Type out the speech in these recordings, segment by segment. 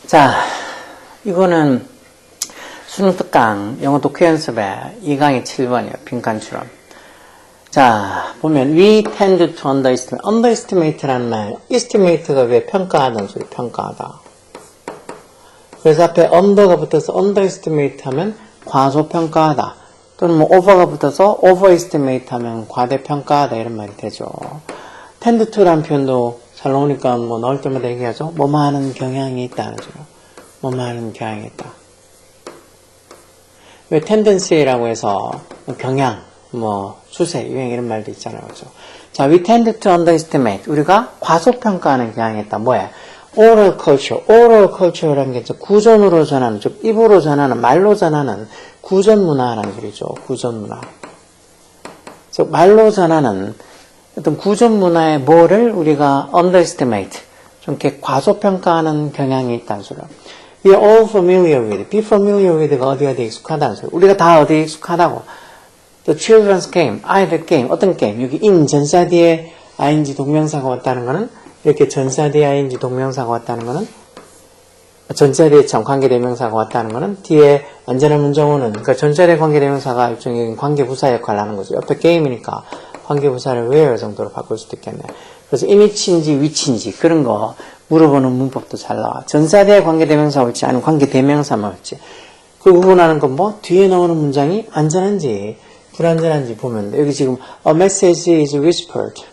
자, 이거는 수능 특강 영어 독해 연습의 2강의 7번이에요. 빈칸 추론. 자, 보면 we tend to underestimate. underestimate라는 말, estimate가 왜 평가하다는 소리, 평가하다. 그래서 앞에 under가 붙어서 underestimate 하면 과소평가하다. 또는 뭐 over가 붙어서 overestimate 하면 과대평가하다 이런 말이 되죠. tend to라는 표현도 잘 나오니까 뭐 나올 때마다 얘기하죠. 뭐뭐 하는 경향이 있다는 거죠. 뭐뭐 하는 경향이 있다. 왜 tendency라고 해서 경향, 뭐 추세, 유행 이런 말도 있잖아요. 그렇죠? 자, we tend to underestimate. 우리가 과소평가하는 경향이 있다. 뭐야? oral culture. oral culture라는 게 구전으로 전하는, 즉 입으로 전하는, 말로 전하는 구전 문화라는 소리죠. 구전 문화. 즉 말로 전하는 어떤 구전 문화의 뭐를 우리가 underestimate, 좀 이렇게 과소평가하는 경향이 있다는 소리예요. We are all familiar with. Be familiar with가 어디가 되게 익숙하다는 소리예요. 우리가 다 어디에 익숙하다고. The children's game, 아이들 게임, 어떤 게임? 여기 in 전사 뒤에 ing 동명사가 왔다는 거는 이렇게 전사 뒤에 ing 동명사가 왔다는 거는 전사 뒤에 참 관계대명사가 왔다는 거는 뒤에 언제나 문정어는 그러니까 전사 뒤에 관계대명사가 일종의 관계부사 역할을 하는 거죠. 옆에 게임이니까 관계부사를 where 정도로 바꿀 수도 있겠네. 그래서 이미치인지 위치인지 그런 거 물어보는 문법도 잘 나와. 전사대의 관계대명사 올지 아니면 관계대명사만 올지 그 구분하는 건 뭐 뒤에 나오는 문장이 안전한지 불안전한지 보면 돼. 여기 지금 a message is whispered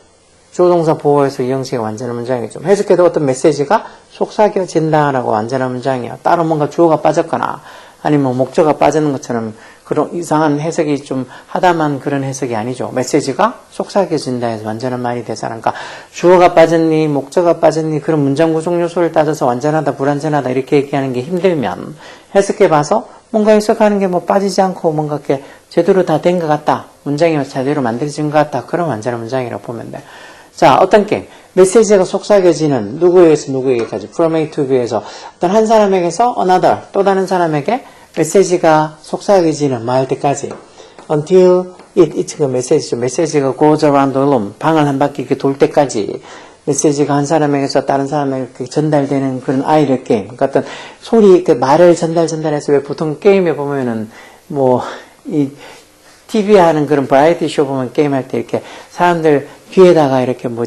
조동사 보호해서 이 형식의 완전한 문장이죠. 해석해도 어떤 메시지가 속삭여진다라고 완전한 문장이야. 따로 뭔가 주어가 빠졌거나 아니면 목적어가 빠지는 것처럼 그런 이상한 해석이 좀 하다만 그런 해석이 아니죠. 메시지가 속삭여진다 해서 완전한 말이 되잖아. 그러니까 주어가 빠졌니 목적어가 빠졌니 그런 문장 구성 요소를 따져서 완전하다 불완전하다 이렇게 얘기하는 게 힘들면 해석해봐서 뭔가 해석하는 게 뭐 빠지지 않고 뭔가 이렇게 제대로 다 된 것 같다. 문장이 제대로 만들어진 것 같다. 그런 완전한 문장이라고 보면 돼. 자, 어떤 게임. 메시지가 속삭여지는 누구에게서 누구에게까지 from A to B에서 어떤 한 사람에게서 another 또 다른 사람에게 메시지가 속삭여지는 뭐 할 때까지 until 그 메시지죠. 메시지가 goes around the room 방을 한 바퀴 이렇게 돌 때까지 메시지가 한 사람에게서 다른 사람에게 전달되는 그런 아이들 게임. 그러니까 어떤 소리, 그 말을 전달해서 왜 보통 게임에 보면은 뭐 이 TV 하는 그런 버라이티 쇼 보면 게임할 때 이렇게 사람들 귀에다가 이렇게 뭐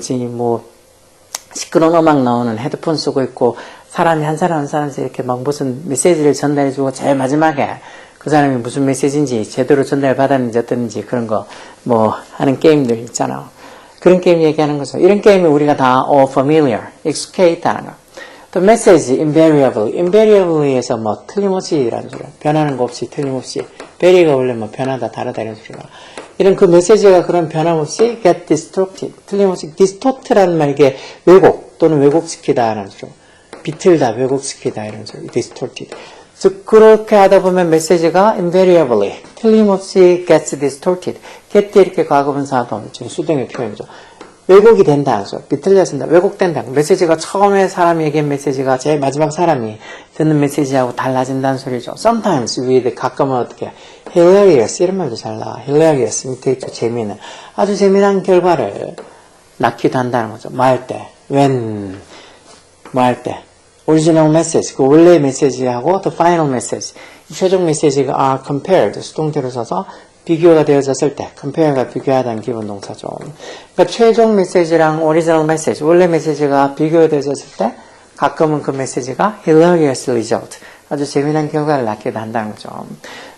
시끄러운 음악 나오는 헤드폰 쓰고 있고 사람이 한 사람씩 이렇게 막 무슨 메시지를 전달해주고 제일 마지막에 그 사람이 무슨 메시지인지 제대로 전달받았는지 어떤지 그런 거 뭐 하는 게임들 있잖아. 그런 게임 얘기하는 거죠. 이런 게임이 우리가 다 familiar, 익숙해 있다는 거. 또 message, invariably에서 뭐 틀림없이라는 소리야. 변하는 거 없이 틀림없이. very가 원래 뭐 변하다, 다르다 이런 소리가. 이런 그 메시지가 그런 변함없이 get distorted, 틀림없이 distort라는 말 이게 왜곡 또는 왜곡시키다라는 소리. 비틀다, 왜곡시키다 이런 소리. distorted. 즉 그렇게 하다 보면 메시지가 invariably, 틀림없이 gets distorted. get 이렇게 과거분사도 지금 수동의 표현이죠. 왜곡이 된다. 비틀려진다. 왜곡된다. 메시지가 처음에 사람이 얘기한 메시지가 제일 마지막 사람이 듣는 메시지하고 달라진다는 소리죠. Sometimes with 가끔은 어떻게 hilarious 이런 말도 잘 나와. hilarious 밑에 있죠. 재미있는. 아주 재미난 결과를 낳기도 한다는 거죠. 뭐 할 때. when 뭐 할 때. original message 그 원래의 메시지하고 the final message 최종 메시지가 are compared 수동태로 써서 비교가 되어졌을 때, compare가 비교하다는 기본 동사죠. 그러니까 최종 메시지랑 original message, 원래 메시지가 비교가 되어졌을 때, 가끔은 그 메시지가 hilarious result, 아주 재미난 결과를 낳기도 한다는 거죠.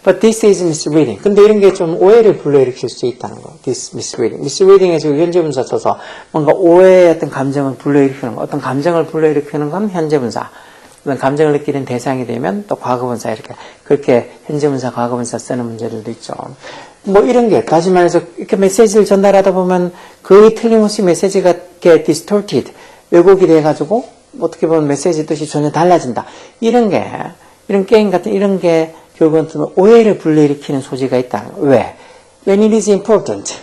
But this is misreading. 근데 이런 게 좀 오해를 불러일으킬 수 있다는 거. This misreading. misreading에 지금 현재분사 써서 뭔가 오해의 어떤 감정을 불러일으키는 거. 어떤 감정을 불러일으키는 건 현재분사. 어떤 감정을 느끼는 대상이 되면 또 과거분사 이렇게 그렇게 현재분사, 과거분사 쓰는 문제들도 있죠. 뭐 이런 게 다시 말해서 이렇게 메시지를 전달하다 보면 거의 틀림없이 메시지가 이렇게 distorted, 왜곡이 돼가지고 어떻게 보면 메시지 뜻이 전혀 달라진다. 이런 게임 같은 이런 게 결국은 오해를 불러일으키는 소지가 있다. 왜? When it is important.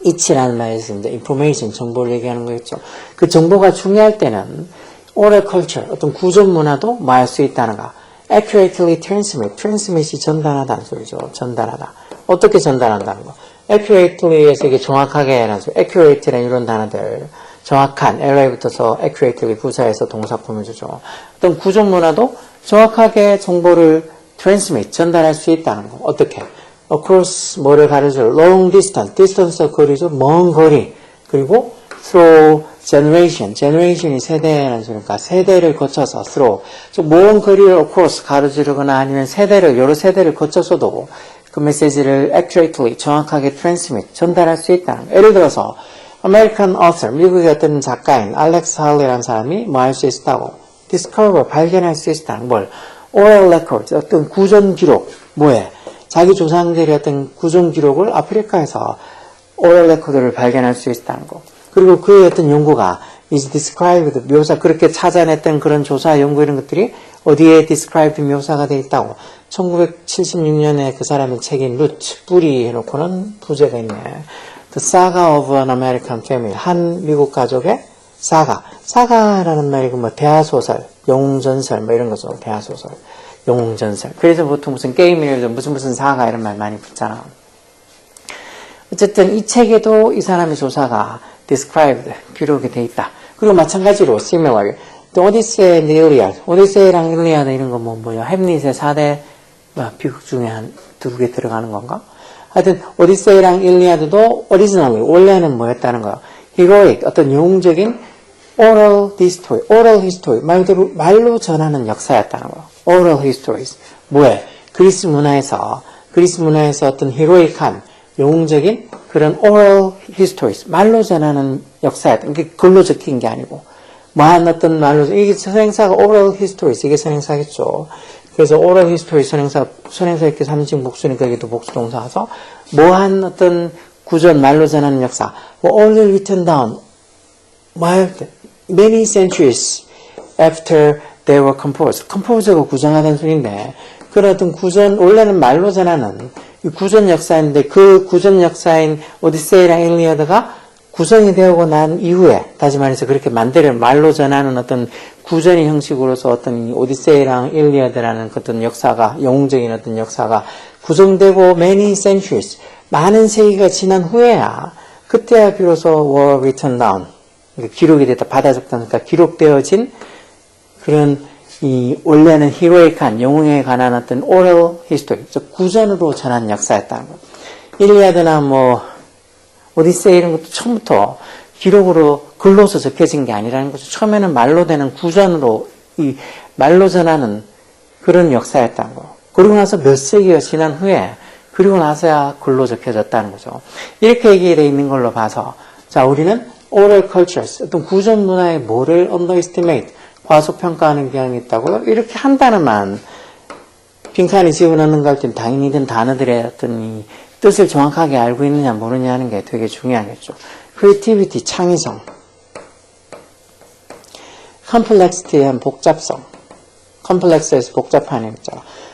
it이라는 말에서 이제 information, 정보를 얘기하는 거겠죠. 그 정보가 중요할 때는 oral culture, 어떤 구전 문화도 말 수 있다는가. accurately transmit이 전달하다는 소리죠. 전달하다. 어떻게 전달한다는 거. accurately에서 이게 정확하게 accurate라는 이런 단어들 정확한 LA 붙어서 accurately 부사에서 동사 꾸며주죠. 어떤 구조문화도 정확하게 정보를 transmit 전달할 수 있다는 거. 어떻게? across 뭐를 가르쳐? long distance, distance가 거리죠. 먼 거리. 그리고 through generation이 세대라는 소리니까 세대를 거쳐서 through 먼 거리를 across 가로지르거나 아니면 세대를 여러 세대를 거쳐서도 그 메시지를 accurately 정확하게 transmit 전달할 수 있다는 거. 예를 들어서 American author 미국의 어떤 작가인 알렉스 할리라는 사람이 뭐 할 수 있다고 discover 발견할 수 있다는 뭘 oral records 어떤 구전 기록 뭐에 자기 조상들의 어떤 구전 기록을 아프리카에서 oral record를 발견할 수 있다는 거. 그리고 그의 어떤 연구가 is described 묘사 그렇게 찾아냈던 그런 조사 연구 이런 것들이 어디에 described 묘사가 되어 있다고 1976년에 그 사람의 책인 루트 뿌리 해놓고는 부제가 있네. The Saga of an American Family 한 미국 가족의 사가라는 말이 뭐 대하소설 영웅전설 뭐 이런 거죠. 대하소설 영웅전설 그래서 보통 무슨 게임이라도 무슨 사가 이런 말 많이 붙잖아. 어쨌든 이 책에도 이 사람의 조사가 described 기록이 돼 있다. 그리고 마찬가지로 similarly The Odyssey and the Iliad 오디세이랑 일리아드 이런 거 뭐야 햄릿의 4대 비극 중에 한 2개 들어가는 건가? 하여튼 오디세이랑 일리아드도 originally 원래는 뭐였다는 거야? heroic 어떤 영웅적인 oral history 말로 전하는 역사였다는 거야. oral histories 뭐에? 그리스 문화에서 어떤 heroic한 영웅적인 그런 oral histories, 말로 전하는 역사였다. 이게 글로 적힌 게 아니고, 뭐한 어떤 말로, 이게 선행사가 oral histories, 이게 선행사겠죠. 그래서 oral history 선행사 이렇게 삼진 복수니까 여기도 복수동사서, 뭐한 어떤 구전, 말로 전하는 역사, all written down, many centuries after they were composed. composed가 구성하다는 소리인데, 그런 어떤 구전, 원래는 말로 전하는 이 구전 역사인데 그 구전 역사인 오디세이랑 일리아드가 구성이 되고 난 이후에 다시 말해서 그렇게 말로 전하는 어떤 구전의 형식으로서 어떤 이 오디세이랑 일리아드라는 어떤 역사가 영웅적인 어떤 역사가 구성되고 many centuries 많은 세기가 지난 후에야 그때야 비로소 were written down 기록이 됐다 받아 적다니까 기록되어진 그런 이 원래는 히로이크한 영웅에 관한 어떤 oral history, 즉 구전으로 전한 역사였다는 거. 일리아드나 뭐 오디세이 이런 것도 처음부터 기록으로 글로서 적혀진 게 아니라는 거죠. 처음에는 말로 되는 구전으로 이 말로 전하는 그런 역사였다는 거. 그리고 나서 몇 세기가 지난 후에 그리고 나서야 글로 적혀졌다는 거죠. 이렇게 얘기되어 있는 걸로 봐서 자 우리는 oral cultures, 어떤 구전 문화의 뭐를 underestimate 과소평가하는 경향이 있다고요? 이렇게 한 단어만 빈칸에 집어넣는 거 할 땐 당연히 이런 단어들의 어떤 이 뜻을 정확하게 알고 있느냐 모르느냐 하는 게 되게 중요하겠죠. creativity, 창의성, complexity한 복잡성, complex에서 복잡한 의미죠.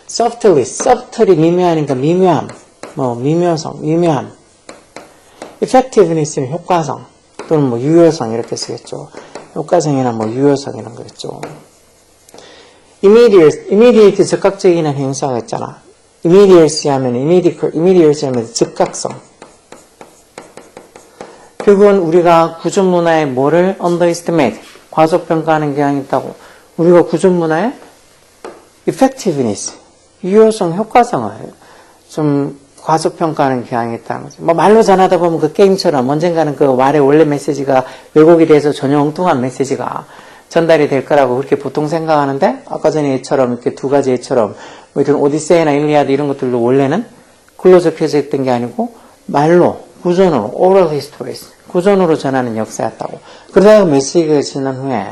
subtlety 미묘하니까 미묘함, 미묘성, 미묘함, effectiveness는 효과성 또는 유효성 이렇게 쓰겠죠. 효과성이나 유효성 이런 거겠죠. immediate 즉각적인 행사가 있잖아. immediacy 하면 즉각성. 결국은 우리가 구전문화의 뭐를 underestimate, 과소평가하는 경향이 있다고. 우리가 구전문화의 effectiveness, 유효성, 효과성을 좀 과소평가하는 경향이 있다는 거죠. 말로 전하다 보면 그 게임처럼 언젠가는 그 말의 원래 메시지가 왜곡이 돼서 전혀 엉뚱한 메시지가 전달이 될 거라고 그렇게 보통 생각하는데 아까 전에 예처럼 이렇게 두 가지 예처럼 이런 오디세이나 일리아드 이런 것들도 원래는 글로 적혀져 있던 게 아니고 말로 구전으로 oral histories 구전으로 전하는 역사였다고. 그러다가 몇 세기가 지난 후에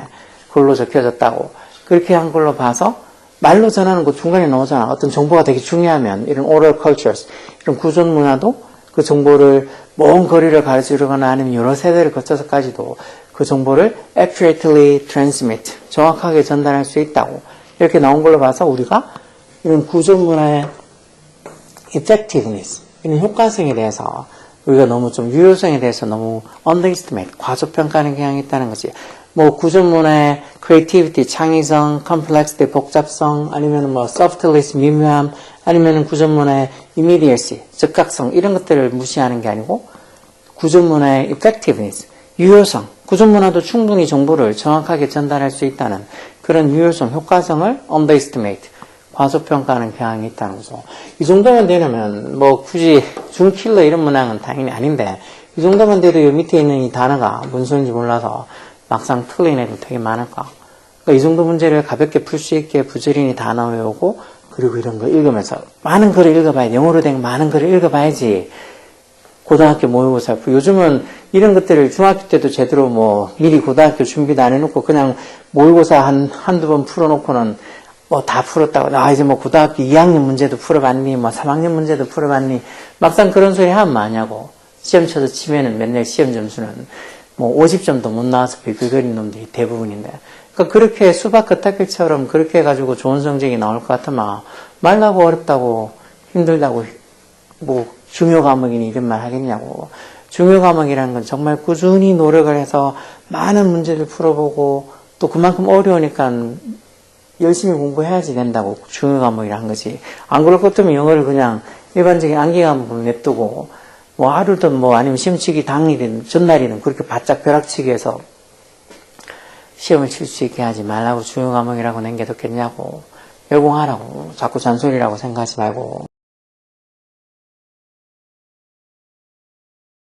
글로 적혀졌다고. 그렇게 한 걸로 봐서 말로 전하는 거 중간에 나오잖아. 어떤 정보가 되게 중요하면 이런 oral cultures, 이런 구전 문화도 그 정보를 먼 거리를 가르치거나 아니면 여러 세대를 거쳐서까지도 그 정보를 accurately transmit, 정확하게 전달할 수 있다고. 이렇게 나온 걸로 봐서 우리가 이런 구전 문화의 effectiveness, 이런 효과성에 대해서 우리가 너무 좀 유효성에 대해서 너무 underestimate, 과소평가하는 경향이 있다는 거지. 뭐 구조문의 creativity, 창의성, complexity, 복잡성, 아니면 뭐 softness, 미묘함, 아니면 구조문의 immediacy, 즉각성 이런 것들을 무시하는 게 아니고 구조문의 effectiveness, 유효성, 구조문화도 충분히 정보를 정확하게 전달할 수 있다는 그런 유효성, 효과성을 underestimate, 과소평가하는 경향이 있다는 거죠. 이 정도만 되려면 뭐 굳이 준킬러 이런 문항은 당연히 아닌데 이 정도만 돼도 이 밑에 있는 이 단어가 뭔 소리인지 몰라서 막상 틀린 애도 되게 많을까. 그러니까 이 정도 문제를 가볍게 풀 수 있게 부지런히 단어 외우고 그리고 이런 거 읽으면서 많은 글을 읽어봐야 영어로 된 많은 글을 읽어봐야지 고등학교 모의고사. 요즘은 이런 것들을 중학교 때도 제대로 뭐 미리 고등학교 준비도 안 해놓고 그냥 모의고사 한두 번 풀어놓고는 뭐 다 풀었다고. 이제 뭐 고등학교 2학년 문제도 풀어봤니? 뭐 3학년 문제도 풀어봤니? 막상 그런 소리 하면 뭐하냐고. 시험 쳐서 치면은 맨날 시험 점수는 뭐 50점도 못 나와서 비글거리는 놈들이 대부분인데. 그러니까 그렇게 수박 겉핥기처럼 그렇게 해가지고 좋은 성적이 나올 것 같으면 말라고 어렵다고 힘들다고 뭐 중요 과목이니 이런 말 하겠냐고. 중요 과목이라는 건 정말 꾸준히 노력을 해서 많은 문제를 풀어보고 또 그만큼 어려우니까 열심히 공부해야지 된다고 중요 과목이라는 거지. 안 그럴 것 같으면 영어를 그냥 일반적인 암기 과목으로 냅두고 뭐 하루든 뭐 아니면 시험치기 당일이든 전날이든 그렇게 바짝 벼락치기 해서 시험을 칠 수 있게 하지 말라고 중요 과목이라고 남겨뒀겠냐고. 열공하라고. 자꾸 잔소리라고 생각하지 말고.